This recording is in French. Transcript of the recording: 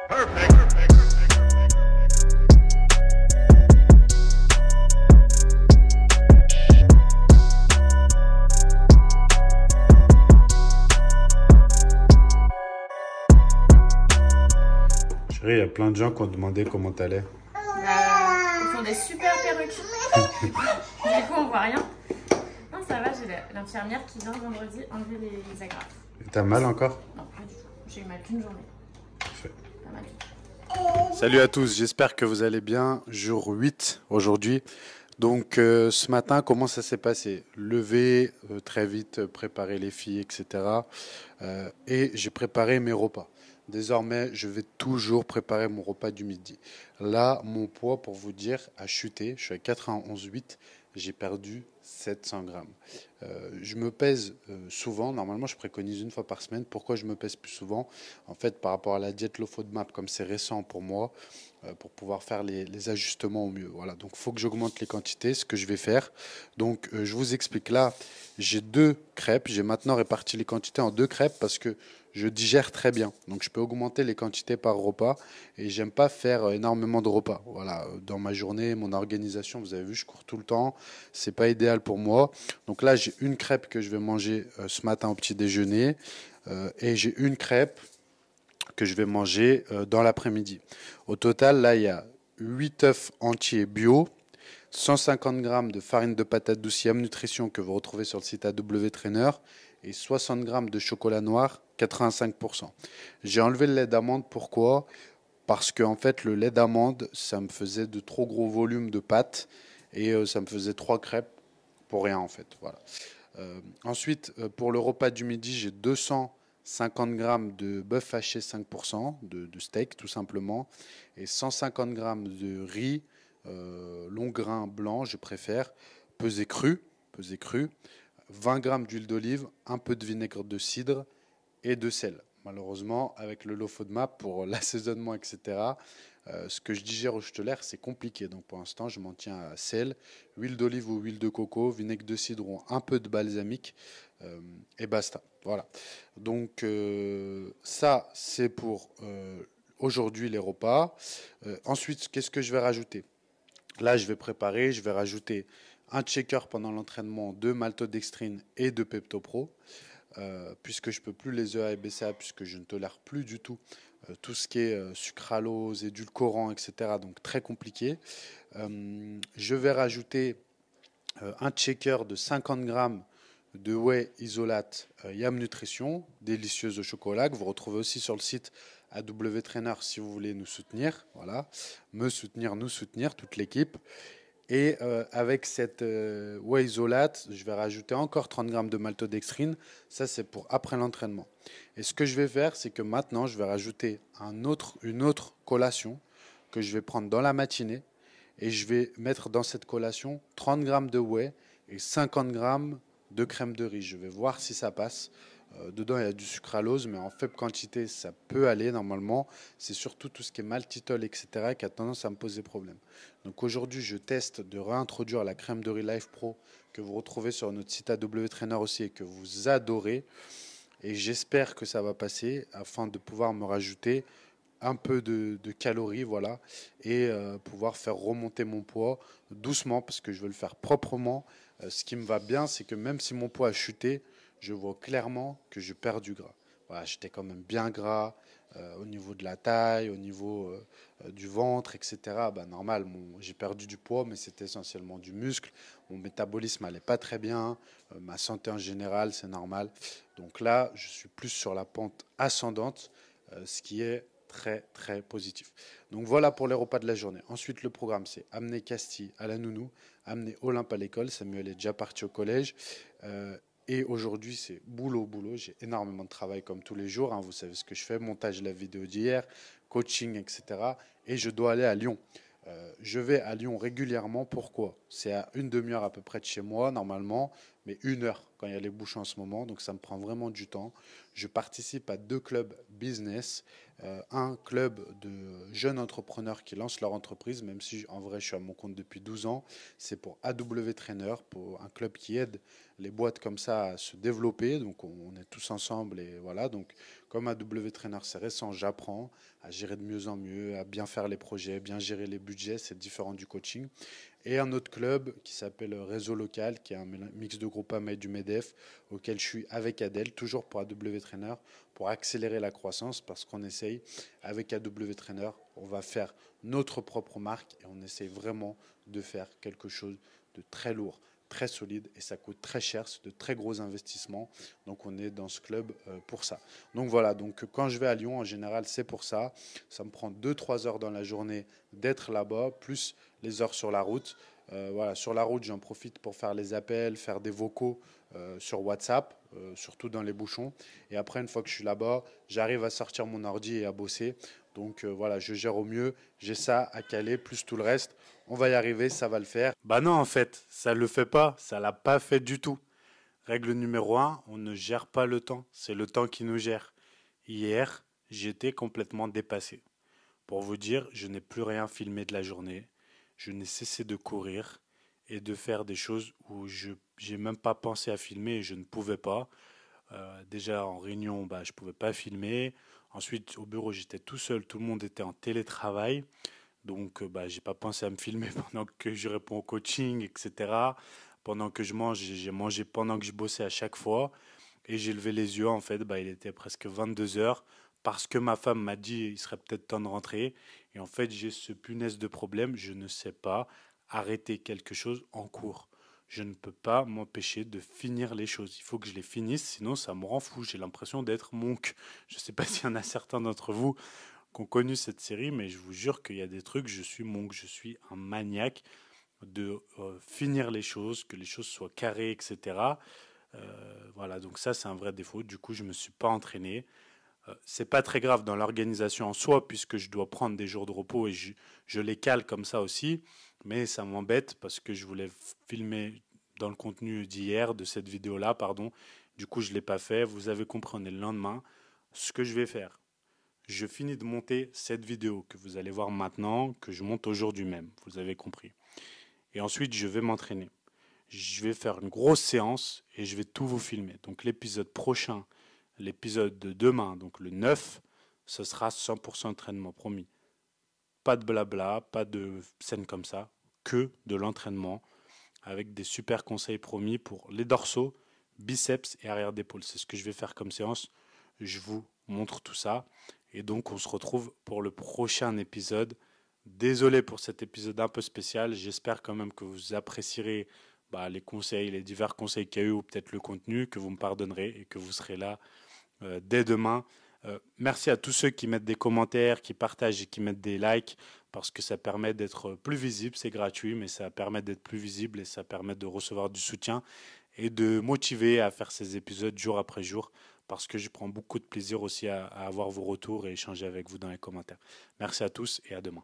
Chérie, il y a plein de gens qui ont demandé comment t'allais. Ils font des super perruques. Du coup, on voit rien. Non, ça va, j'ai l'infirmière qui vient vendredi enlever les agrafes. T'as mal encore? Non, pas du tout. J'ai eu mal qu'une journée. Parfait. Pas mal du tout. Salut à tous, j'espère que vous allez bien. Jour 8 aujourd'hui. Donc ce matin, comment ça s'est passé? Lever, très vite, préparer les filles, etc. Et j'ai préparé mes repas. Désormais, je vais toujours préparer mon repas du midi. Là, mon poids, pour vous dire, a chuté. Je suis à 91,8. J'ai perdu 700 grammes. Je me pèse souvent. Normalement, je préconise une fois par semaine. Pourquoi je me pèse plus souvent? En fait, par rapport à la diète low FODMAP, comme c'est récent pour moi, pour pouvoir faire les ajustements au mieux. Voilà. Donc, il faut que j'augmente les quantités, ce que je vais faire. Donc, je vous explique là. J'ai 2 crêpes. J'ai maintenant réparti les quantités en 2 crêpes parce que je digère très bien. Donc, je peux augmenter les quantités par repas et j'aime pas faire énormément de repas. Voilà. Dans ma journée, mon organisation, vous avez vu, je cours tout le temps. C'est pas idéal pour moi. Donc là, j'ai une crêpe que je vais manger ce matin au petit déjeuner et j'ai une crêpe que je vais manger dans l'après-midi. Au total, là, il y a 8 œufs entiers bio, 150 grammes de farine de patate douce Yam Nutrition que vous retrouvez sur le site AW Trainer et 60 grammes de chocolat noir, 85%. J'ai enlevé le lait d'amande, pourquoi? Parce que en fait, le lait d'amande, ça me faisait de trop gros volumes de pâtes et ça me faisait 3 crêpes pour rien en fait. Voilà. Ensuite, pour le repas du midi, j'ai 250 grammes de bœuf haché 5%, de steak tout simplement, et 150 grammes de riz long grain blanc, je préfère, pesé cru, 20 grammes d'huile d'olive, un peu de vinaigre de cidre et de sel. Malheureusement, avec le low FODMAP pour l'assaisonnement, etc., ce que je digère au tolaire, c'est compliqué. Donc pour l'instant, je m'en tiens à sel, huile d'olive ou huile de coco, vinaigre de cidre ou un peu de balsamique et basta. Voilà. Donc ça, c'est pour aujourd'hui les repas. Ensuite, qu'est-ce que je vais rajouter? Là, je vais préparer, je vais rajouter un checker pendant l'entraînement de maltodextrine et de Pepto-Pro. Puisque je ne peux plus les EA et BCA, puisque je ne tolère plus du tout tout ce qui est sucralose, édulcorant, etc. Donc très compliqué. Je vais rajouter un checker de 50 grammes de whey isolate Yam Nutrition, délicieuse au chocolat, que vous retrouvez aussi sur le site AW Trainer si vous voulez nous soutenir. Voilà, me soutenir, nous soutenir, toute l'équipe. Et avec cette whey isolate, je vais rajouter encore 30 grammes de maltodextrine. Ça, c'est pour après l'entraînement. Et ce que je vais faire, c'est que maintenant, je vais rajouter une autre collation que je vais prendre dans la matinée. Et je vais mettre dans cette collation 30 grammes de whey et 50 grammes de crème de riz. Je vais voir si ça passe. Dedans, il y a du sucralose, mais en faible quantité, ça peut aller normalement. C'est surtout tout ce qui est maltitol, etc., qui a tendance à me poser problème. Donc aujourd'hui, je teste de réintroduire la crème de riz Life Pro que vous retrouvez sur notre site AW Trainer aussi et que vous adorez. Et j'espère que ça va passer afin de pouvoir me rajouter un peu de calories, voilà, et pouvoir faire remonter mon poids doucement parce que je veux le faire proprement. Ce qui me va bien, c'est que même si mon poids a chuté, je vois clairement que je perds du gras. Voilà, j'étais quand même bien gras au niveau de la taille, au niveau du ventre, etc. Bah, normal, j'ai perdu du poids, mais c'était essentiellement du muscle. Mon métabolisme n'allait pas très bien, ma santé en général, c'est normal. Donc là, je suis plus sur la pente ascendante, ce qui est très très positif. Donc voilà pour les repas de la journée. Ensuite le programme c'est amener Castille à la nounou, amener Olympe à l'école, Samuel est déjà parti au collège et aujourd'hui c'est boulot. J'ai énormément de travail comme tous les jours, hein. Vous savez ce que je fais, montage de la vidéo d'hier, coaching, etc. Et je dois aller à Lyon. Je vais à Lyon régulièrement. Pourquoi? C'est à une demi-heure à peu près de chez moi normalement, mais 1 heure quand il y a les bouchons en ce moment, donc ça me prend vraiment du temps. Je participe à 2 clubs business un club de jeunes entrepreneurs qui lancent leur entreprise, même si en vrai je suis à mon compte depuis 12 ans. C'est pour AW Trainer, pour un club qui aide les boîtes comme ça à se développer. Donc on est tous ensemble et voilà. Donc comme AW Trainer c'est récent, j'apprends à gérer de mieux en mieux, à bien faire les projets, bien gérer les budgets, c'est différent du coaching. Et un autre club qui s'appelle Réseau Local, qui est un mix de Groupama et du MEDEF, auquel je suis avec Adèle, toujours pour AW Trainer, pour accélérer la croissance, parce qu'on essaye, avec AW Trainer, on va faire notre propre marque et on essaye vraiment de faire quelque chose de très lourd, très solide, et ça coûte très cher, c'est de très gros investissements. Donc on est dans ce club pour ça. Donc voilà, donc quand je vais à Lyon, en général, c'est pour ça. Ça me prend 2-3 heures dans la journée d'être là-bas, plus les heures sur la route. Voilà, sur la route, j'en profite pour faire les appels, faire des vocaux sur WhatsApp, surtout dans les bouchons. Et après, une fois que je suis là-bas, j'arrive à sortir mon ordi et à bosser. Donc voilà, je gère au mieux. J'ai ça à caler, plus tout le reste. On va y arriver, ça va le faire. Bah non, en fait, ça le fait pas. Ça l'a pas fait du tout. Règle numéro un, on ne gère pas le temps. C'est le temps qui nous gère. Hier, j'étais complètement dépassé. Pour vous dire, je n'ai plus rien filmé de la journée. Je n'ai cessé de courir et de faire des choses où je n'ai même pas pensé à filmer et je ne pouvais pas. Déjà en réunion, bah, je ne pouvais pas filmer. Ensuite, au bureau, j'étais tout seul, tout le monde était en télétravail. Donc, bah, j'ai pas pensé à me filmer pendant que je réponds au coaching, etc. Pendant que je mange, j'ai mangé pendant que je bossais à chaque fois. Et j'ai levé les yeux, en fait, bah, il était presque 22 heures parce que ma femme m'a dit il serait peut-être temps de rentrer. Et en fait, j'ai ce punaise de problème, je ne sais pas arrêter quelque chose en cours. Je ne peux pas m'empêcher de finir les choses. Il faut que je les finisse, sinon ça me rend fou. J'ai l'impression d'être Monk. Je ne sais pas s'il y en a certains d'entre vous qui ont connu cette série, mais je vous jure qu'il y a des trucs, je suis Monk, je suis un maniaque de finir les choses, que les choses soient carrées, etc. Voilà, donc ça c'est un vrai défaut. Du coup, je me suis pas entraîné. C'est pas très grave dans l'organisation en soi, puisque je dois prendre des jours de repos et je les cale comme ça aussi. Mais ça m'embête parce que je voulais filmer dans le contenu d'hier, de cette vidéo-là, pardon. Du coup, je l'ai pas fait. Vous avez compris, on est le lendemain. Ce que je vais faire, je finis de monter cette vidéo que vous allez voir maintenant, que je monte aujourd'hui même. Vous avez compris. Et ensuite, je vais m'entraîner. Je vais faire une grosse séance et je vais tout vous filmer. Donc l'épisode prochain, l'épisode de demain, donc le 9, ce sera 100% entraînement, promis. Pas de blabla, pas de scène comme ça, que de l'entraînement avec des super conseils promis pour les dorsaux, biceps et arrière d'épaule. C'est ce que je vais faire comme séance. Je vous montre tout ça. Et donc on se retrouve pour le prochain épisode. Désolé pour cet épisode un peu spécial. J'espère quand même que vous apprécierez les conseils, les divers conseils qu'il y a eu ou peut-être le contenu, que vous me pardonnerez et que vous serez là dès demain. Merci à tous ceux qui mettent des commentaires, qui partagent et qui mettent des likes parce que ça permet d'être plus visible. C'est gratuit, mais ça permet d'être plus visible et ça permet de recevoir du soutien et de motiver à faire ces épisodes jour après jour parce que je prends beaucoup de plaisir aussi à avoir vos retours et échanger avec vous dans les commentaires. Merci à tous et à demain.